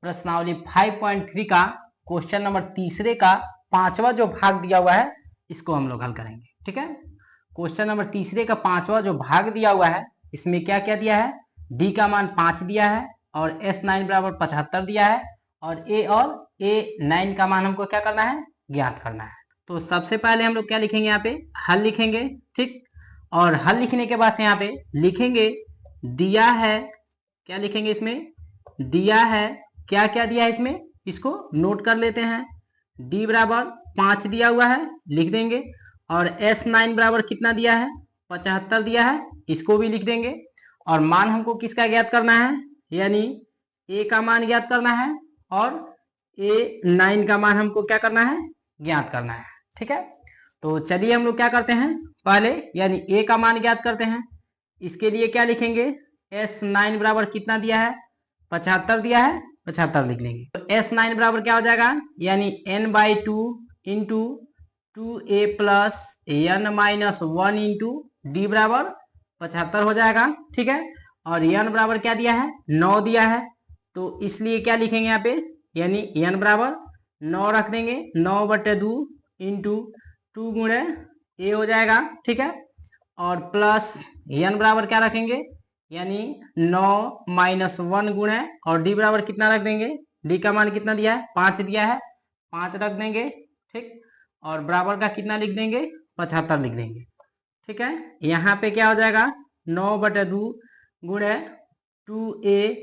प्रश्नावली 5.3 का question number तीसरे का पांचवा जो भाग दिया हुआ है इसको हम लोग हल करेंगे। ठीक है, क्वेश्चन नंबर तीसरे का पांचवा जो भाग दिया हुआ है इसमें क्या क्या दिया है, डी का मान 5 दिया है और S9 बराबर 75 दिया है और A9 का मान हमको क्या करना है, ज्ञात करना है। तो सबसे पहले हम लोग क्या लिखेंगे, यहाँ पे हल लिखेंगे। ठीक, और हल लिखने के बाद से यहाँ पे लिखेंगे दिया है, क्या लिखेंगे इसमें, दिया है, क्या क्या दिया है इसमें, इसको नोट कर लेते हैं। डी बराबर 5 दिया हुआ है, लिख देंगे। और S9 बराबर कितना दिया है, 75 दिया है, इसको भी लिख देंगे। और मान हमको किसका ज्ञात करना है, यानी A का मान ज्ञात करना है और A9 का मान हमको क्या करना है, ज्ञात करना है। ठीक है, तो चलिए हम लोग क्या करते हैं, पहले यानी A का मान ज्ञात करते हैं। इसके लिए क्या लिखेंगे, S9 बराबर कितना दिया है, 75 दिया है, 75 लिख लेंगे। तो S9 बराबर क्या हो जाएगा, यानी n/2 into 2a plus n-1 into D बराबर 75 हो जाएगा। ठीक है, और n बराबर क्या दिया है, 9 दिया है, तो इसलिए क्या लिखेंगे यहाँ पे, यानी n बराबर 9 रख देंगे। 9/2 इंटू 2 गुणे a हो जाएगा। ठीक है, और प्लस n बराबर क्या रखेंगे, यानी 9 - 1 गुणे और d बराबर कितना रख देंगे, d का मान कितना दिया है, 5 दिया है, 5 रख देंगे। ठीक, और बराबर का कितना लिख देंगे, 75 लिख देंगे। ठीक है, यहाँ पे क्या हो जाएगा, 9/2 गुणे 2a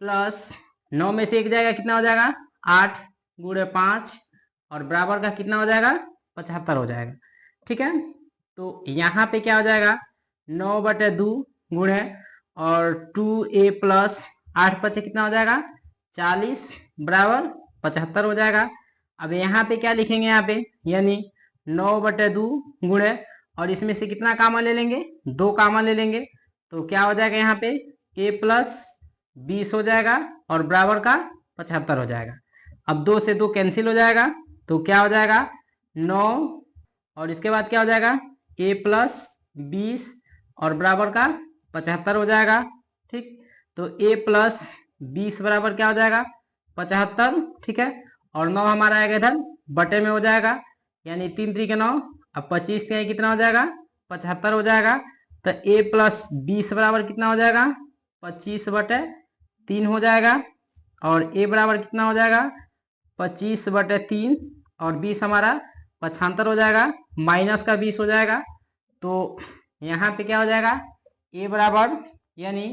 प्लस 9 में से 1 जाएगा, कितना हो जाएगा, 8 गुणे 5 और बराबर का कितना हो जाएगा, 75 हो जाएगा। ठीक है, तो यहाँ पे क्या हो जाएगा, 9/2 गुणे और 2a प्लस 8 5 कितना हो जाएगा, 40 बराबर 75 हो जाएगा। अब यहाँ पे क्या लिखेंगे, यहाँ पे यानी 9/2 गुणे और इसमें से कितना कॉमन ले लेंगे, 2 कॉमन ले लेंगे, तो क्या हो जाएगा, यहाँ पे a प्लस 20 हो जाएगा और बराबर का 75 हो जाएगा। अब 2 से 2 कैंसिल हो जाएगा, तो क्या हो जाएगा 9 और इसके बाद क्या हो जाएगा a प्लस 20 और बराबर का 75 हो जाएगा। ठीक, तो a प्लस 20 बराबर क्या हो जाएगा, 75। ठीक है, और 9 हमारा आएगा इधर बटे में हो जाएगा, यानी 3 3 के 9, अब 25 के कितना हो जाएगा, 75 हो जाएगा। तो a प्लस 20 बराबर कितना हो जाएगा, 25/3 हो जाएगा और a बराबर कितना हो जाएगा, 25/3 और 20 हमारा 75 हो जाएगा, माइनस का 20 हो जाएगा। तो यहाँ पे क्या हो जाएगा, a बराबर यानी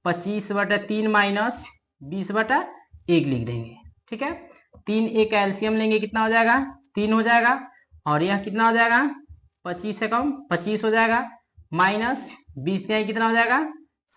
25/3 माइनस 20/1 लिख देंगे। ठीक है, 3 a का एलसीएम लेंगे, कितना हो जाएगा, 3 हो जाएगा और यह कितना हो जाएगा, 25 से कम 25 हो जाएगा, माइनस 20 कितना हो जाएगा,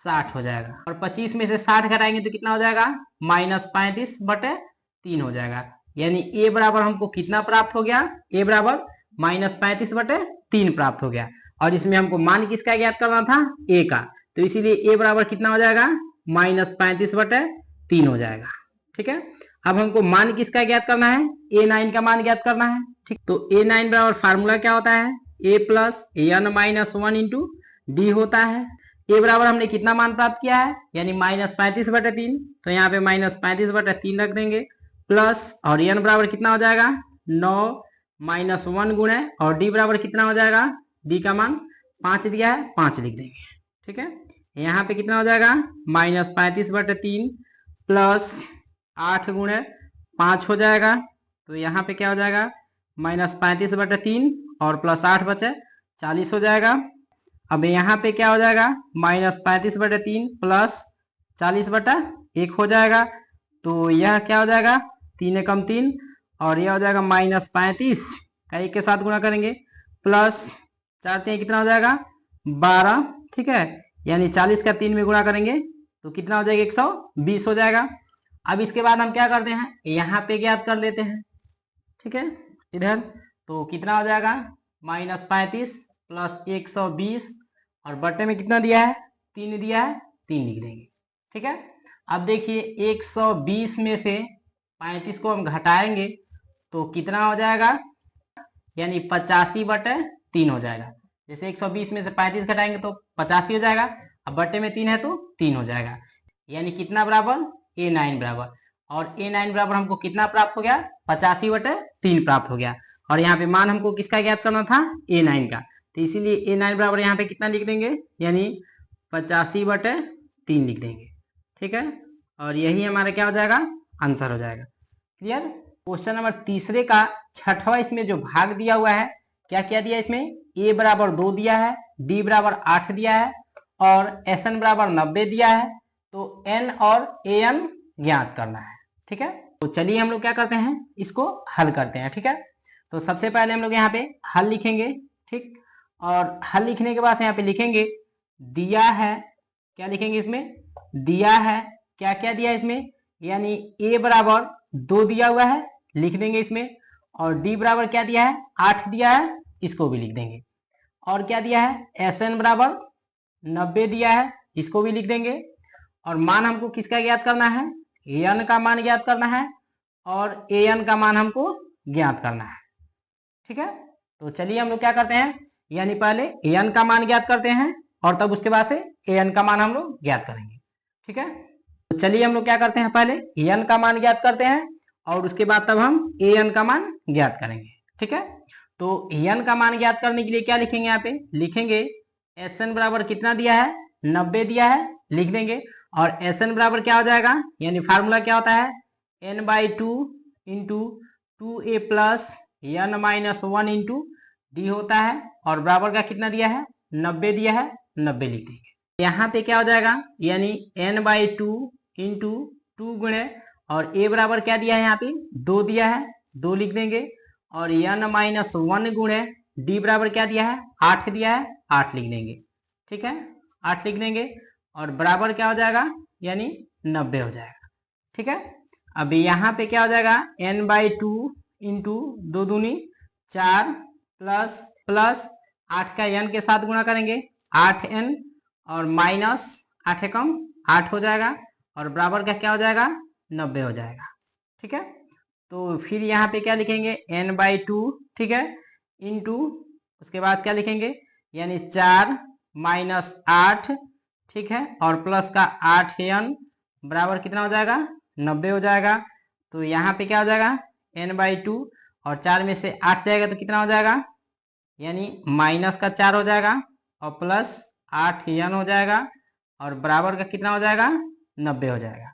60 हो जाएगा। और 25 में से 60 घटाएंगे तो कितना हो जाएगा, -35/3 हो जाएगा। यानी a बराबर हमको कितना प्राप्त हो गया, a बराबर -35/3 प्राप्त हो गया। और इसमें हमको मान किसका ज्ञात करना था, a का, तो इसीलिए a बराबर कितना हो जाएगा, -35/3 हो जाएगा। ठीक है, अब हमको मान किसका ज्ञात करना है, A9 का मान ज्ञात करना है। ठीक, तो A9 बराबर फार्मूला क्या होता है, a plus n-1 into D होता है। a बराबर हमने कितना मान प्राप्त किया है, यानी -35/3, तो यहाँ पे -35/3 रख देंगे, प्लस और n बराबर कितना हो जाएगा, 9 - 1 गुणे और d बराबर कितना हो जाएगा, d का मान 5 दिया है, 5 लिख देंगे। ठीक है, यहाँ पे कितना हो जाएगा, -35/3 प्लस 8 गुणे 5 हो जाएगा, तो यहाँ पे क्या हो जाएगा, -35/3 और प्लस 8 बचे 40 हो जाएगा। अब यहाँ पे क्या हो जाएगा, -35/3 प्लस 40/1 हो जाएगा, तो यह क्या हो जाएगा, 3 एकम 3 और यह हो जाएगा -35 का 1 के साथ गुणा करेंगे, प्लस 4 3 कितना हो जाएगा, 12। ठीक है, यानी 40 का 3 में गुणा करेंगे तो कितना हो जाएगा, 120 हो जाएगा। अब इसके बाद हम क्या करते हैं, यहाँ पे ज्ञात कर लेते हैं। ठीक है, इधर तो कितना हो जाएगा, -35 प्लस 120 और बटे में कितना दिया है, 3 दिया है, 3 लिख देंगे। ठीक है, अब देखिए 120 में से 35 को हम घटाएंगे तो कितना हो जाएगा, यानी 85/3 हो जाएगा। जैसे 120 में से 35 घटाएंगे तो 85 हो जाएगा, अब बटे में 3 है तो 3 हो जाएगा, यानी कितना बराबर, A9 बराबर। और A9 बराबर हमको कितना प्राप्त हो गया, 85/3 प्राप्त हो गया। और यहाँ पे मान हमको किसका ज्ञात करना था, A9 का, तो इसीलिए A9 बराबर यहाँ पे कितना लिख देंगे, यानी 85/3 लिख देंगे। ठीक है, और यही हमारा क्या हो जाएगा, आंसर हो जाएगा। क्लियर। क्वेश्चन नंबर तीसरे का छठवां, इसमें जो भाग दिया हुआ है, क्या क्या दिया इसमें, A बराबर 2 दिया है, D बराबर 8 दिया है और SN बराबर 90 दिया है। तो N और AN ज्ञात करना है। ठीक है, तो चलिए हम लोग क्या करते हैं, इसको हल करते हैं। ठीक है, तो सबसे पहले हम लोग यहाँ पे हल लिखेंगे। ठीक, और हल लिखने के बाद यहाँ पे लिखेंगे दिया है, क्या लिखेंगे इसमें, दिया है, क्या क्या दिया इसमें, यानी A बराबर 2 दिया हुआ है, लिख देंगे इसमें। और D बराबर क्या दिया है, 8 दिया है, इसको भी लिख देंगे। और क्या दिया है, SN बराबर 90 दिया है, इसको भी लिख देंगे। और मान हमको किसका ज्ञात करना है, N का मान ज्ञात करना है और AN का मान हमको ज्ञात करना है। ठीक है, तो चलिए हम लोग क्या करते हैं, यानी पहले N का मान ज्ञात करते हैं और तब उसके बाद से AN का मान हम लोग ज्ञात करेंगे। ठीक है, तो चलिए हम लोग क्या करते हैं, पहले N का मान ज्ञात करते हैं और उसके बाद तब हम AN का मान ज्ञात करेंगे। ठीक है, तो N का मान ज्ञात करने के लिए क्या लिखेंगे, यहाँ पे लिखेंगे SN बराबर कितना दिया है, 90 दिया है, लिख देंगे। और SN बराबर क्या हो जाएगा, यानी फार्मूला क्या होता है, N/2 into 2A plus N-1 into D होता है। और बराबर का कितना दिया है, 90 दिया है, 90 लिख देंगे। यहाँ पे क्या हो जाएगा, यानी N/2 इंटू 2 गुणे, और A बराबर क्या दिया है, यहाँ पे 2 दिया है, 2 लिख देंगे। और N-1 गुणे D बराबर क्या दिया है, 8 दिया है, 8 लिख देंगे। ठीक है, 8 लिख देंगे और बराबर क्या हो जाएगा, यानी 90 हो जाएगा। ठीक है, अभी यहाँ पे क्या हो जाएगा, N/2 इंटू 2 दूनी 4 प्लस प्लस 8 का N के साथ गुणा करेंगे 8N और माइनस 8 एकम 8 हो जाएगा और बराबर का क्या हो जाएगा, 90 हो जाएगा। ठीक है, तो फिर यहाँ पे क्या लिखेंगे, N/2, ठीक है, इंटू उसके बाद क्या लिखेंगे, यानी 4 माइनस 8, ठीक है, और प्लस का 8N बराबर कितना हो जाएगा, 90 हो जाएगा। तो यहाँ पे क्या हो जाएगा, N/2 और 4 में से 8 से आएगा तो कितना हो जाएगा, यानी माइनस का 4 हो जाएगा और प्लस 8N हो जाएगा और बराबर का कितना हो जाएगा, 90 हो जाएगा।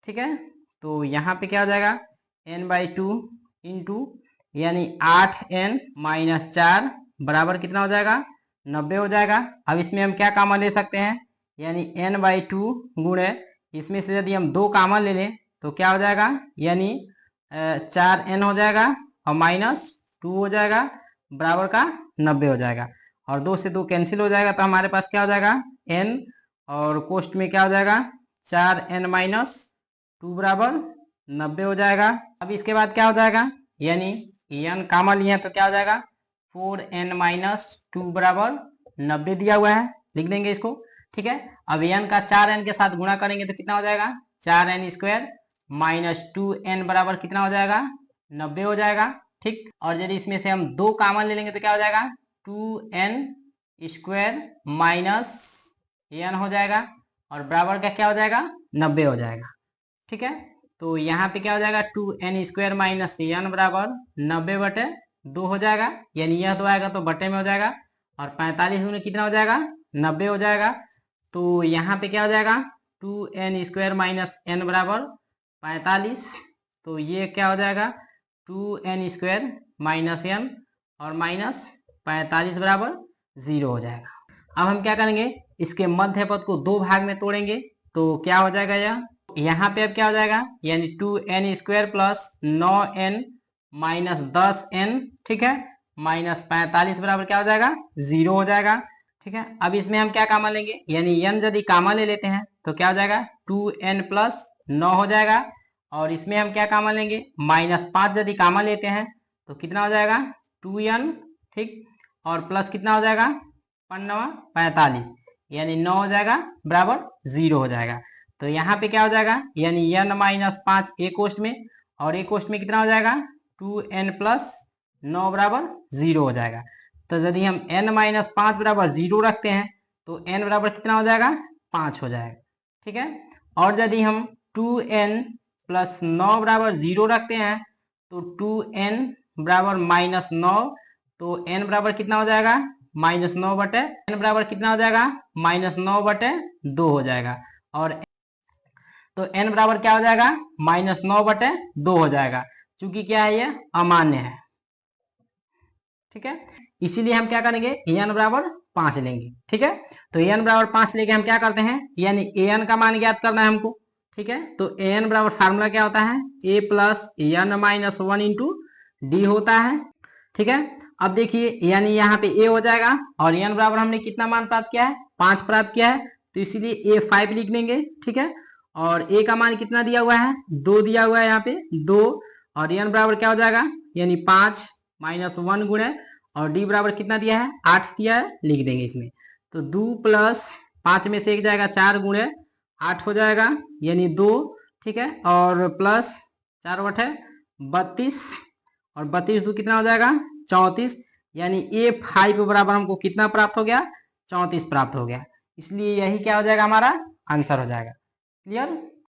ठीक है, तो यहाँ पे क्या हो जाएगा, N/2 इंटू यानी 8N माइनस 4 बराबर कितना हो जाएगा, 90 हो जाएगा। अब इसमें हम क्या कामन ले सकते हैं, यानी N/2 गुणे इसमें से यदि हम 2 कामन ले लें तो क्या हो जाएगा, यानी 4N हो जाएगा और माइनस 2 हो जाएगा, बराबर का 90 हो जाएगा। और 2 से 2 कैंसिल हो जाएगा तो हमारे पास क्या हो जाएगा, N और कोष्ट में क्या हो जाएगा, 4N माइनस 2 बराबर 90 हो जाएगा। अब इसके बाद क्या हो जाएगा, यानी N कामन लिए तो क्या हो जाएगा, 4N माइनस 2 बराबर 90 दिया हुआ है, लिख देंगे इसको। ठीक है, अब N का 4N के साथ गुणा करेंगे तो कितना हो जाएगा, 4N स्क्वायर माइनस 2N बराबर कितना हो जाएगा, 90 हो जाएगा। ठीक, और यदि इसमें से हम 2 कामन ले लेंगे तो क्या हो जाएगा, 2N स्क्वायर माइनस N हो जाएगा और बराबर का क्या हो जाएगा, 90 हो जाएगा। ठीक है, तो यहाँ पे क्या हो जाएगा, 2N स्क्वायर माइनस N बराबर 90/2 हो जाएगा, यानी यह 2 आएगा तो बटे में हो जाएगा और 45 गुणे कितना हो जाएगा, 90 हो जाएगा। तो यहाँ पे क्या हो जाएगा, 2N स्क्वायर माइनस N बराबर 45, तो ये क्या हो जाएगा, 2N स्क्वायर माइनस N और माइनस 45 बराबर 0 हो जाएगा। अब हम क्या करेंगे, इसके मध्य पद को 2 भाग में तोड़ेंगे तो क्या हो जाएगा, यहाँ पे अब क्या हो जाएगा, यानी 2N square plus 9N minus 10N, ठीक है, माइनस 45 बराबर क्या हो जाएगा, 0 हो जाएगा। ठीक है, अब इसमें हम क्या कामन लेंगे, यानी N यदि कामन ले लेते हैं तो क्या हो जाएगा, 2N प्लस 9 हो जाएगा। और इसमें हम क्या कामन लेंगे, माइनस 5 यदि कामन लेते हैं तो कितना हो जाएगा, 2N, ठीक, और प्लस कितना हो जाएगा, 45, यानी 9 हो जाएगा बराबर 0 हो जाएगा। तो यहाँ पे क्या हो जाएगा, यानी N माइनस 5 एक कोष्ट में और एक कोष्ट में कितना हो जाएगा, 2N प्लस 9 बराबर 0 हो जाएगा। तो यदि हम N माइनस 5 बराबर 0 रखते हैं तो N बराबर कितना हो जाएगा, 5 हो जाएगा। ठीक है, और यदि हम 2N प्लस 9 बराबर 0 रखते हैं तो 2n बराबर -9, तो n बराबर कितना हो जाएगा -9 बटे n बराबर कितना हो जाएगा -9 बटे 2 हो जाएगा। और तो n बराबर क्या हो जाएगा -9 बटे 2 हो जाएगा, क्योंकि क्या है ये अमान्य है। ठीक है, इसीलिए हम क्या करेंगे n बराबर 5 लेंगे। ठीक है, तो n बराबर 5 लेके हम क्या करते हैं, यानी an का मान ज्ञात करना है हमको। ठीक है, तो an बराबर फार्मूला क्या होता है a plus n minus 1 into D होता है। ठीक है, अब देखिए यानी यहाँ पे a हो जाएगा और n बराबर हमने कितना मान प्राप्त किया है 5 प्राप्त किया है, तो इसीलिए a 5 लिख देंगे। ठीक है, और a का मान कितना दिया हुआ है 2 दिया हुआ है यहाँ पे 2, और n बराबर क्या हो जाएगा यानी 5 माइनस 1 गुणे और d बराबर कितना दिया है 8 दिया है, लिख देंगे इसमें। तो 2 प्लस 5 में से एक जाएगा 4 गुणे 8 हो जाएगा यानी 2। ठीक है, और प्लस 4 बटे 32 और 32 2 कितना हो जाएगा 34, यानी A5 बराबर हमको कितना प्राप्त हो गया 34 प्राप्त हो गया। इसलिए यही क्या हो जाएगा हमारा आंसर हो जाएगा। क्लियर।